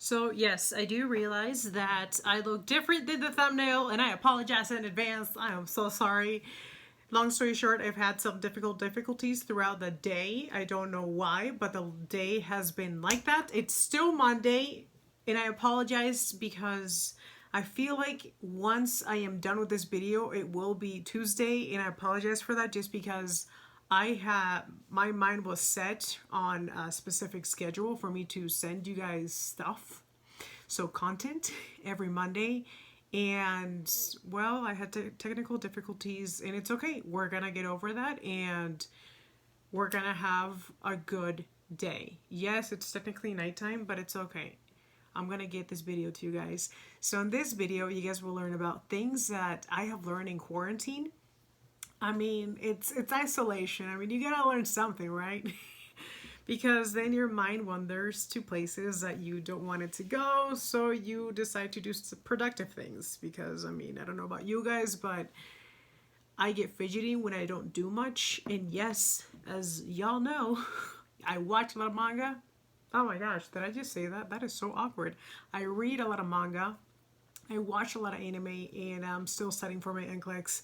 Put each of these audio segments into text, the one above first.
So yes, I do realize that I look different than the thumbnail, and I apologize in advance. I am so sorry. Long story short, I've had some difficulties throughout the day. I don't know why, but the day has been like that. It's still Monday, and I apologize because I feel like once I am done with this video, it will be Tuesday, and I apologize for that just because I have my mind was set on a specific schedule for me to send you guys stuff, so content every Monday. And well, I had technical difficulties, and it's okay. We're gonna get over that, and we're gonna have a good day. Yes, it's technically nighttime, but it's okay. I'm gonna get this video to you guys. So in this video, you guys will learn about things that I have learned in quarantine. I mean, it's isolation. I mean, you gotta learn something, right? Because then your mind wanders to places that you don't want it to go, so you decide to do productive things. Because I mean, I don't know about you guys, but I get fidgety when I don't do much. And yes, as y'all know, I watch a lot of manga. Oh my gosh, did I just say that? That is so awkward. I read a lot of manga, I watch a lot of anime, and I'm still studying for my NCLEX.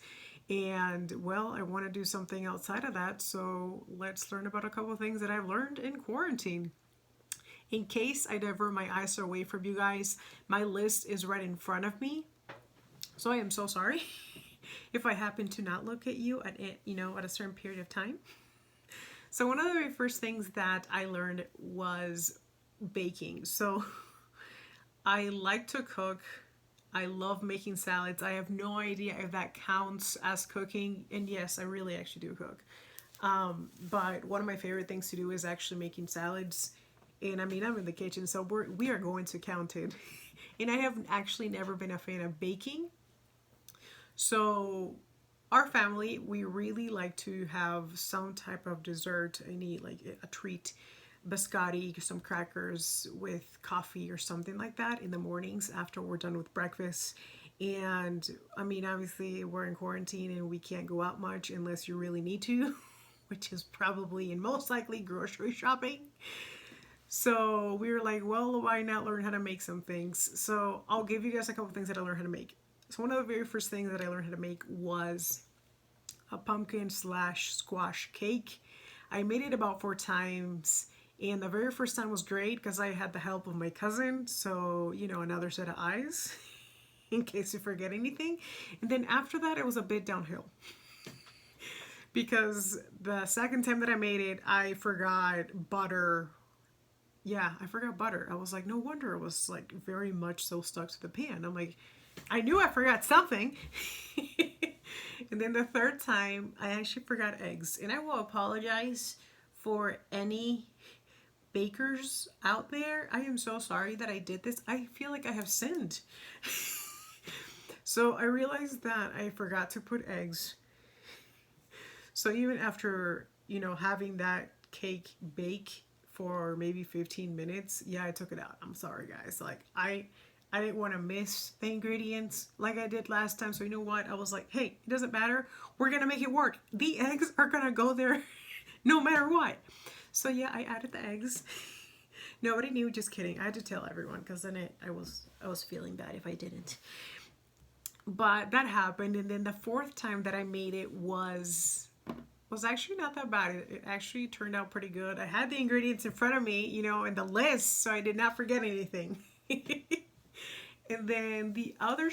And well, I want to do something outside of that, so let's learn about a couple of things that I've learned in quarantine. In case I divert my eyes away from you guys, my list is right in front of me, so I am so sorry if I happen to not look at you at at a certain period of time. So one of the very first things that I learned was baking. So I like to cook. I love making salads. I have no idea if that counts as cooking. And yes, I really actually do cook. But one of my favorite things to do is actually making salads. And I mean, I'm in the kitchen, so we are going to count it. And I have actually never been a fan of baking. So our family, we really like to have some type of dessert. I need like a treat, biscotti, some crackers with coffee or something like that in the mornings after we're done with breakfast. And I mean, obviously we're in quarantine and we can't go out much unless you really need to, which is probably and most likely grocery shopping. So we were like, well, why not learn how to make some things? So I'll give you guys a couple things that I learned how to make. So one of the very first things that I learned how to make was a pumpkin slash squash cake. I made it about 4 times, and the very first time was great because I had the help of my cousin, so another set of eyes in case you forget anything. And then after that, it was a bit downhill because the second time that I made it, I forgot butter. Yeah, I forgot butter. I was like, no wonder it was like very much so stuck to the pan. I'm like, I knew I forgot something. And then the third time, I actually forgot eggs. And I will apologize for any bakers out there. I am so sorry that I did this. I feel like I have sinned. So I realized that I forgot to put eggs. So even after, having that cake bake for maybe 15 minutes, yeah, I took it out. I'm sorry, guys. Like, I didn't want to miss the ingredients like I did last time. So you know what? I was like, hey, it doesn't matter. We're going to make it work. The eggs are going to go there no matter what. So yeah, I added the eggs. Nobody knew, just kidding. I had to tell everyone because then I was feeling bad if I didn't. But that happened, and then the fourth time that I made it was actually not that bad. It actually turned out pretty good. I had the ingredients in front of me, in the list, so I did not forget anything. And then the other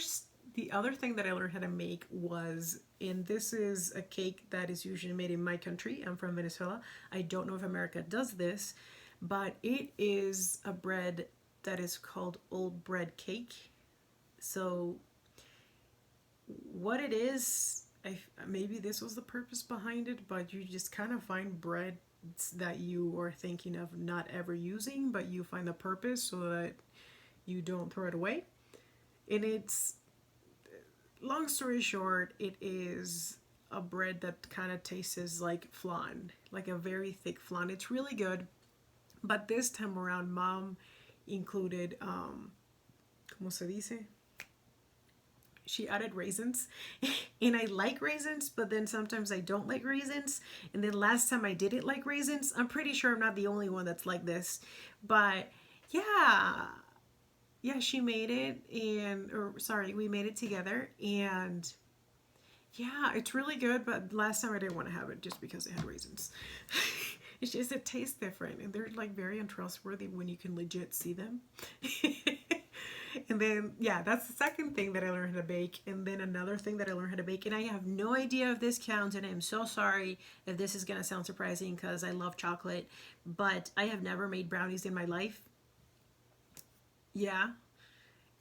thing that I learned how to make was, and this is a cake that is usually made in my country. I'm from Venezuela. I don't know if America does this, but it is a bread that is called old bread cake. So what it is, maybe this was the purpose behind it, but you just kind of find bread that you are thinking of not ever using, but you find the purpose so that you don't throw it away. And it's, long story short, it is a bread that kind of tastes like flan, like a very thick flan. It's really good. But this time around, mom included, ¿cómo se dice? She added raisins. And I like raisins, but then sometimes I don't like raisins. And then last time I didn't like raisins. I'm pretty sure I'm not the only one that's like this. But yeah, yeah, she made it, and or sorry, we made it together, and yeah, it's really good. But last time I didn't want to have it just because it had raisins. It's just it tastes different, and they're like very untrustworthy when you can legit see them. And then, yeah, that's the second thing that I learned how to bake. And then another thing that I learned how to bake, and I have no idea if this counts, and I'm so sorry if this is going to sound surprising because I love chocolate, but I have never made brownies in my life. Yeah.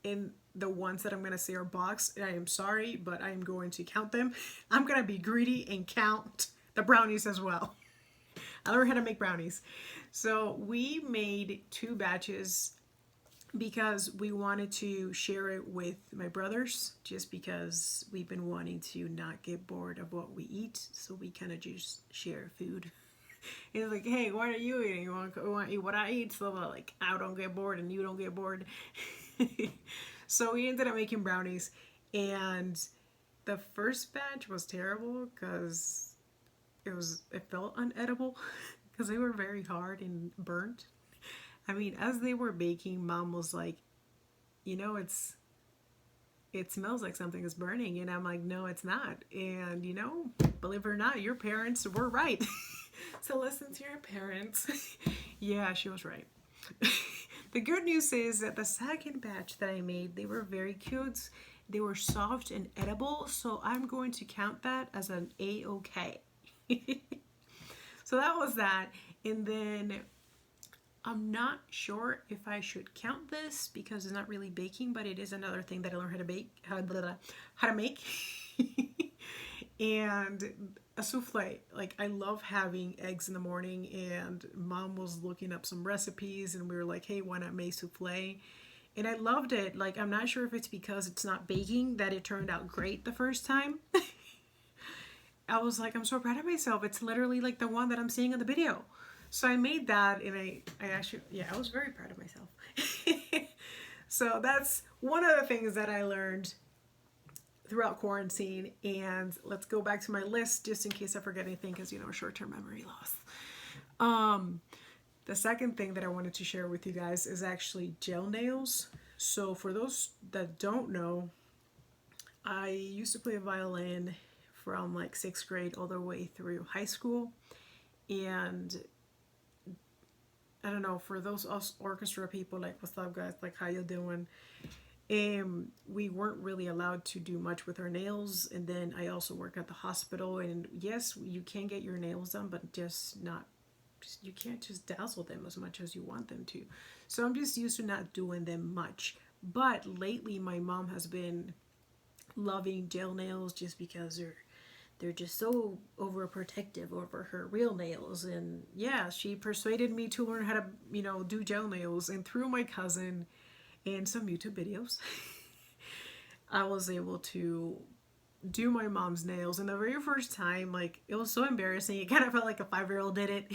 And the ones that I'm going to say are boxed, I am sorry, but I am going to count them. I'm going to be greedy and count the brownies as well. I learned how to make brownies. So we made 2 batches because we wanted to share it with my brothers, just because we've been wanting to not get bored of what we eat, so we kind of just share food. It's like, hey, what are you eating? You want to eat what I eat, so like I don't get bored and you don't get bored. So we ended up making brownies, and the first batch was terrible because it felt unedible because they were very hard and burnt. I mean, as they were baking, Mom was like, it smells like something is burning. And I'm like, no, it's not. And, believe it or not, your parents were right. So listen to your parents. Yeah, she was right. The good news is that the second batch that I made, they were very cute. They were soft and edible. So I'm going to count that as an A-OK. So that was that. And then I'm not sure if I should count this because it's not really baking, but it is another thing that I learned how to bake, how to make. And a souffle. Like, I love having eggs in the morning, and Mom was looking up some recipes, and we were like, hey, why not make souffle? And I loved it. Like, I'm not sure if it's because it's not baking that it turned out great the first time. I was like, I'm so proud of myself. It's literally like the one that I'm seeing in the video. So I made that, and I actually, yeah, I was very proud of myself. So that's one of the things that I learned throughout quarantine. And let's go back to my list just in case I forget anything, because, short-term memory loss. The second thing that I wanted to share with you guys is actually gel nails. So for those that don't know, I used to play violin from like 6th grade all the way through high school. And I don't know, for those us orchestra people, like, what's up guys, like, how you doing? We weren't really allowed to do much with our nails. And then I also work at the hospital, and yes, you can get your nails done, but you can't just dazzle them as much as you want them to. So I'm just used to not doing them much. But lately my mom has been loving gel nails just because they're just so overprotective over her real nails. And yeah, she persuaded me to learn how to, do gel nails. And through my cousin and some YouTube videos, I was able to do my mom's nails. And the very first time, like, it was so embarrassing. It kind of felt like a 5-year-old did it.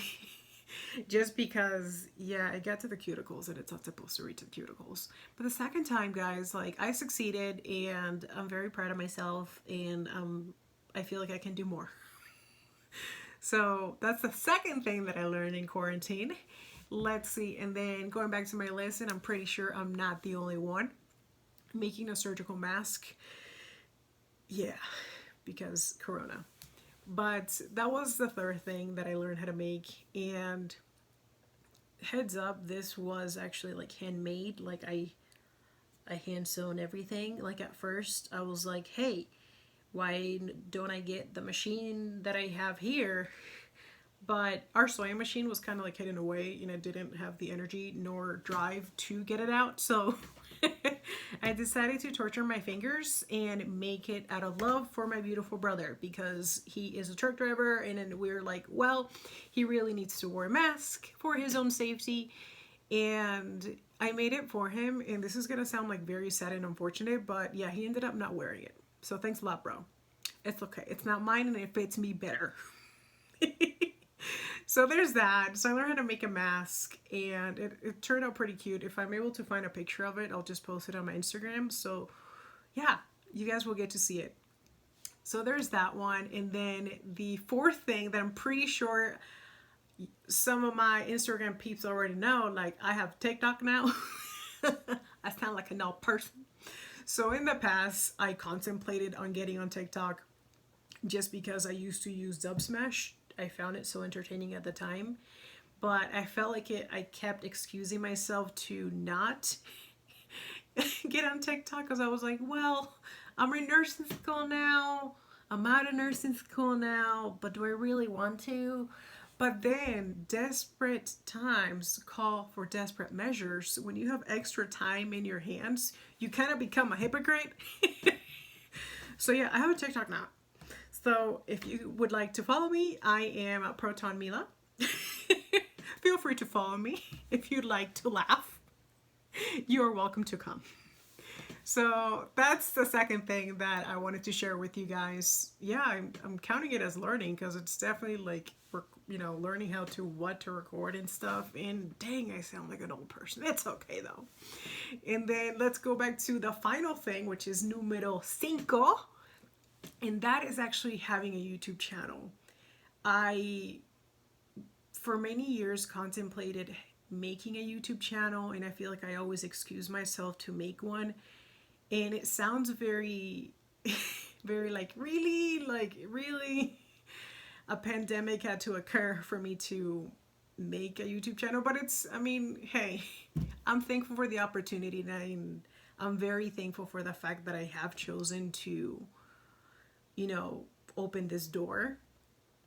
Just because, yeah, it got to the cuticles and it's not supposed to reach the cuticles. But the second time, guys, like, I succeeded, and I'm very proud of myself, and I feel like I can do more. So that's the second thing that I learned in quarantine. Let's see. And then going back to my list, and I'm pretty sure I'm not the only one, making a surgical mask. Yeah, because Corona. But that was the third thing that I learned how to make. And heads up, this was actually like handmade. Like, I hand sewn everything. Like, at first I was like, hey, why don't I get the machine that I have here? But our sewing machine was kind of like hidden away, and I didn't have the energy nor drive to get it out. So I decided to torture my fingers and make it out of love for my beautiful brother, because he is a truck driver, and then we're like, well, he really needs to wear a mask for his own safety. And I made it for him, and this is gonna sound like very sad and unfortunate, but yeah, he ended up not wearing it. So thanks a lot, bro. It's okay. It's not mine, and it fits me better. So there's that. So I learned how to make a mask, and it turned out pretty cute. If I'm able to find a picture of it, I'll just post it on my Instagram. So yeah, you guys will get to see it. So there's that one. And then the fourth thing that I'm pretty sure some of my Instagram peeps already know, like, I have TikTok now. I kind of like an old person. So in the past, I contemplated on getting on TikTok just because I used to use Dub Smash. I found it so entertaining at the time. But I felt like I kept excusing myself to not get on TikTok because I was like, well, I'm in nursing school now. I'm out of nursing school now, but do I really want to? But then desperate times call for desperate measures. When you have extra time in your hands, you kind of become a hypocrite. So yeah, I have a TikTok now. So if you would like to follow me, I am at Proton Mila. Feel free to follow me if you'd like to laugh. You're welcome to come. So that's the second thing that I wanted to share with you guys. Yeah, I'm counting it as learning because it's definitely like, learning how to what to record and stuff. And dang, I sound like an old person. It's okay though. And then let's go back to the final thing, which is numero cinco. And that is actually having a YouTube channel. I, for many years, contemplated making a YouTube channel, and I feel like I always excuse myself to make one. And it sounds very, very like, really, a pandemic had to occur for me to make a YouTube channel. But hey, I'm thankful for the opportunity, and I'm very thankful for the fact that I have chosen to, open this door.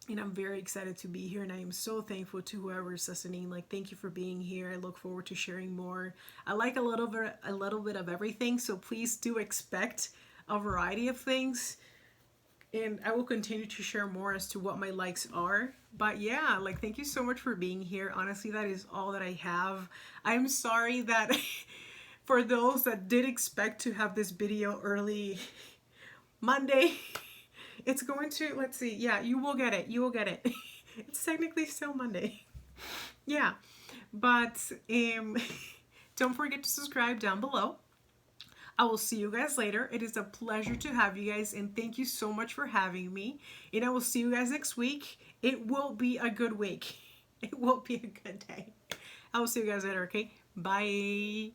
And I'm very excited to be here, and I am so thankful to whoever's listening. Like, thank you for being here. I look forward to sharing more. I like a little bit of everything, so please do expect a variety of things. And I will continue to share more as to what my likes are. But yeah, thank you so much for being here. Honestly, that is all that I have. I'm sorry that for those that did expect to have this video early Monday, it's going to, let's see. Yeah, you will get it. You will get it. It's technically still Monday. Yeah. But don't forget to subscribe down below. I will see you guys later. It is a pleasure to have you guys, and thank you so much for having me. And I will see you guys next week. It will be a good week. It will be a good day. I will see you guys later, okay? Bye.